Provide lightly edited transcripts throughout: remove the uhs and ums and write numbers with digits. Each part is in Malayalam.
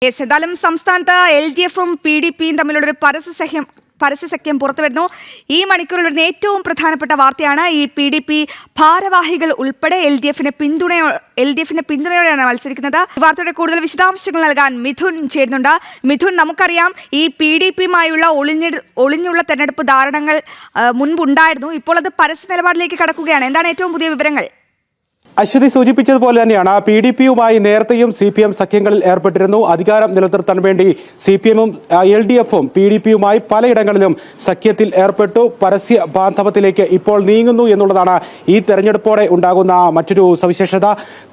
എന്തായാലും സംസ്ഥാനത്ത് LDF-ഉം PDP-യും തമ്മിലുള്ള ഒരു പരസ്യസഖ്യം പുറത്തുവരുന്നു. ഈ മണിക്കൂറിൽ ഏറ്റവും പ്രധാനപ്പെട്ട വാർത്തയാണ് ഈ PDP ഭാരവാഹികൾ ഉൾപ്പെടെ LDF-ന് പിന്തുണയോടെയാണ് മത്സരിക്കുന്നത്. വാർത്തയുടെ കൂടുതൽ വിശദാംശങ്ങൾ നൽകാൻ മിഥുൻ ചേരുന്നുണ്ട്. മിഥുൻ, നമുക്കറിയാം ഈ PDP-യുമായുള്ള ഒളിഞ്ഞുള്ള തെരഞ്ഞെടുപ്പ് ധാരണകൾ മുൻപുണ്ടായിരുന്നു. ഇപ്പോൾ അത് പരസ്യ നിലപാടിലേക്ക് കടക്കുകയാണ്. എന്താണ് ഏറ്റവും പുതിയ വിവരങ്ങൾ? അശ്വതി സൂചിപ്പിച്ചതുപോലെ തന്നെയാണ് PDP-യുമായി നേരത്തെയും CPM സഖ്യങ്ങളിൽ ഏർപ്പെട്ടിരുന്നു. അധികാരം നിലനിർത്താൻ വേണ്ടി CPM-ഉം LDF-ഉം PDP-യുമായി പലയിടങ്ങളിലും സഖ്യത്തിൽ ഏർപ്പെട്ടു. പരസ്യ ബാന്ധവത്തിലേക്ക് ഇപ്പോൾ നീങ്ങുന്നു എന്നുള്ളതാണ് ഈ തെരഞ്ഞെടുപ്പോടെ ഉണ്ടാകുന്ന മറ്റൊരു സവിശേഷത.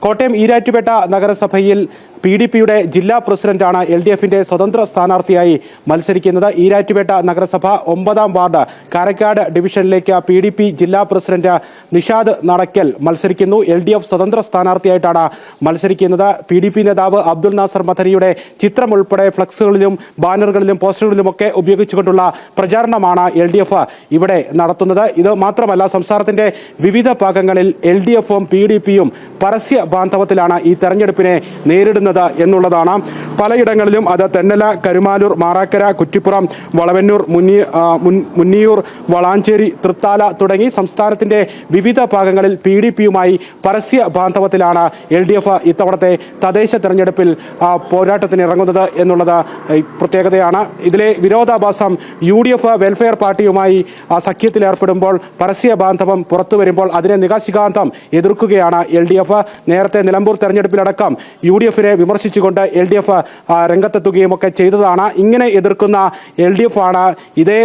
കോട്ടയം ഈരാറ്റുപേട്ട നഗരസഭയിൽ PDP-യുടെ ജില്ലാ പ്രസിഡന്റാണ് LDF-ന്റെ സ്വതന്ത്ര സ്ഥാനാർത്ഥിയായി മത്സരിക്കുന്നത്. ഈരാറ്റുപേട്ട നഗരസഭ 9-ാം വാർഡ് കാരക്കാട് ഡിവിഷനിലേക്ക് PDP ജില്ലാ പ്രസിഡന്റ് നിഷാദ് നടക്കൽ മത്സരിക്കുന്നു. LDF സ്വതന്ത്ര സ്ഥാനാർത്ഥിയായിട്ടാണ് മത്സരിക്കുന്നത്. PDP നേതാവ് അബ്ദുൽ നാസർ മദനിയുടെ ചിത്രം ഉൾപ്പെടെ ഫ്ലക്സുകളിലും ബാനറുകളിലും പോസ്റ്ററുകളിലുമൊക്കെ ഉപയോഗിച്ചുകൊണ്ടുള്ള പ്രചാരണമാണ് LDF ഇവിടെ നടത്തുന്നത്. ഇത് മാത്രമല്ല, സംസ്ഥാനത്തിന്റെ വിവിധ ഭാഗങ്ങളിൽ LDF-ഉം PDP-യും പരസ്യ ബാന്ധവത്തിലാണ് ഈ തെരഞ്ഞെടുപ്പിനെ നേരിടുന്നത് എന്നുള്ളതാണ്. പലയിടങ്ങളിലും അത് തെന്നല, കരുമാലൂർ, മാറാക്കര, കുറ്റിപ്പുറം, വളവന്നൂർ, മുന്നിയൂർ, വളാഞ്ചേരി, തൃത്താല തുടങ്ങി സംസ്ഥാനത്തിന്റെ വിവിധ ഭാഗങ്ങളിൽ PDP-യുമായി പരസ്യ ബാന്ധവത്തിലാണ് LDF ഇത്തവണത്തെ തദ്ദേശ തെരഞ്ഞെടുപ്പിൽ പോരാട്ടത്തിന് ഇറങ്ങുന്നത് എന്നുള്ളത് പ്രത്യേകതയാണ്. ഇതിലെ വിരോധാഭാസം UDF വെൽഫെയർ പാർട്ടിയുമായി സഖ്യത്തിലേർപ്പെടുമ്പോൾ പരസ്യ ബാന്ധവം പുറത്തു വരുമ്പോൾ അതിനെ നികാശികാന്തം എതിർക്കുകയാണ് LDF. നേരത്തെ നിലമ്പൂർ തെരഞ്ഞെടുപ്പിലടക്കം UDF-നെ വിമർശിച്ചുകൊണ്ട് LDF രംഗത്തെത്തുകയും ഒക്കെ ചെയ്തതാണ്. ഇങ്ങനെ എതിർക്കുന്ന LDF ആണ് ഇതേ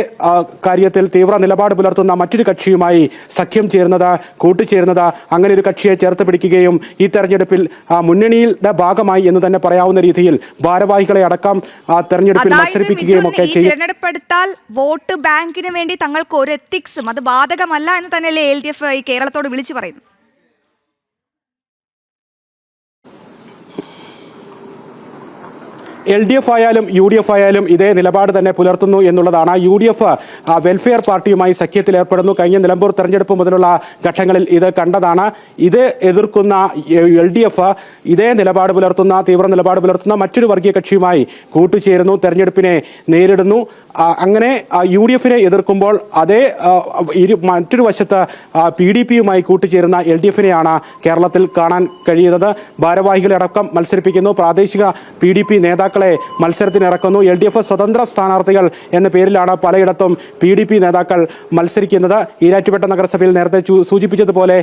കാര്യത്തിൽ തീവ്ര നിലപാട് പുലർത്തുന്ന മറ്റൊരു കക്ഷിയുമായി സഖ്യം ചേരുന്നത്, കൂട്ടുചേരുന്നത്. അങ്ങനെ ഒരു കക്ഷിയെ ചേർത്ത് പിടിക്കുകയും ഈ തെരഞ്ഞെടുപ്പിൽ മുന്നണിയുടെ ഭാഗമായി എന്ന് തന്നെ പറയാവുന്ന രീതിയിൽ ഭാരവാഹികളെ അടക്കം തെരഞ്ഞെടുപ്പിൽ മത്സരിപ്പിക്കുകയും ഒക്കെ ചെയ്യും. തെരഞ്ഞെടുപ്പെടുത്താൽ വോട്ട് ബാങ്കിന് വേണ്ടി തങ്ങൾക്ക് ഒരു എത്തിക്സും അത് ബാധകമല്ല എന്ന് തന്നെയല്ലേ LDF ഈ കേരളത്തോട് വിളിച്ചു പറയുന്നു? LDF ആയാലും UDF ആയാലും ഇതേ നിലപാട് തന്നെ പുലർത്തുന്നു എന്നുള്ളതാണ്. UDF വെൽഫെയർ പാർട്ടിയുമായി സഖ്യത്തിൽ ഏർപ്പെടുന്നു. കഴിഞ്ഞ നിലമ്പൂർ തെരഞ്ഞെടുപ്പ് മുതലുള്ള ഘട്ടങ്ങളിൽ ഇത് കണ്ടതാണ്. ഇത് എതിർക്കുന്ന LDF ഇതേ നിലപാട് പുലർത്തുന്ന, തീവ്ര നിലപാട് പുലർത്തുന്ന മറ്റൊരു വർഗീയ കക്ഷിയുമായി കൂട്ടുചേരുന്നു, തെരഞ്ഞെടുപ്പിനെ നേരിടുന്നു. അങ്ങനെ UDF-നെ എതിർക്കുമ്പോൾ അതേ മറ്റൊരു വശത്ത് PDP-യുമായി കൂട്ടുചേരുന്ന LDF-നെയാണ് കേരളത്തിൽ കാണാൻ കഴിയുന്നത്. ഭാരവാഹികളടക്കം മത്സരിപ്പിക്കുന്നു. പ്രാദേശിക PDP നേതാക്കളെ മത്സരത്തിനിറക്കുന്നു. LDF സ്വതന്ത്ര സ്ഥാനാർത്ഥികൾ എന്ന പേരിലാണ് പലയിടത്തും PDP നേതാക്കൾ മത്സരിക്കുന്നത്. ഈരാറ്റുപേട്ട നഗരസഭയിൽ നേരത്തെ സൂചിപ്പിച്ചതുപോലെ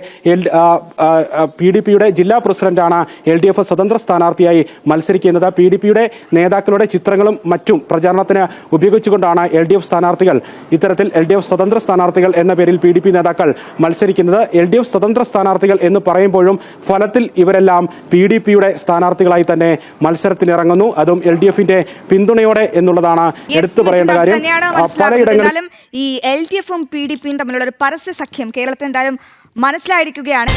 PDP-യുടെ ജില്ലാ പ്രസിഡന്റാണ് LDF സ്വതന്ത്ര സ്ഥാനാർത്ഥിയായി മത്സരിക്കുന്നത്. PDP-യുടെ നേതാക്കളുടെ ചിത്രങ്ങളും മറ്റും പ്രചാരണത്തിന് ഉപയോഗിച്ചുകൊണ്ടാണ് LDF സ്ഥാനാർത്ഥികൾ ഇത്തരത്തിൽ LDF സ്വതന്ത്ര സ്ഥാനാർത്ഥികൾ എന്ന പേരിൽ PDP നേതാക്കൾ മത്സരിക്കുന്നത്. LDF സ്വതന്ത്ര സ്ഥാനാർത്ഥികൾ എന്ന് പറയുമ്പോഴും ഫലത്തിൽ ഇവരെല്ലാം PDP-യുടെ സ്ഥാനാർത്ഥികളായി തന്നെ മത്സരത്തിനിറങ്ങുന്നു. അതും LDF-ന്റെ പിന്തുണയോടെ എന്നുള്ളതാണ് എടുത്തു പറയേണ്ട കാര്യം. പലയിടങ്ങളിലും ഈ LDF-ഉം PDP-യും തമ്മിലുള്ള ഒരു പരസ്യ സഖ്യം കേരളത്തിൽ എന്തായാലും മനസ്സിലായിരിക്കുകയാണ്.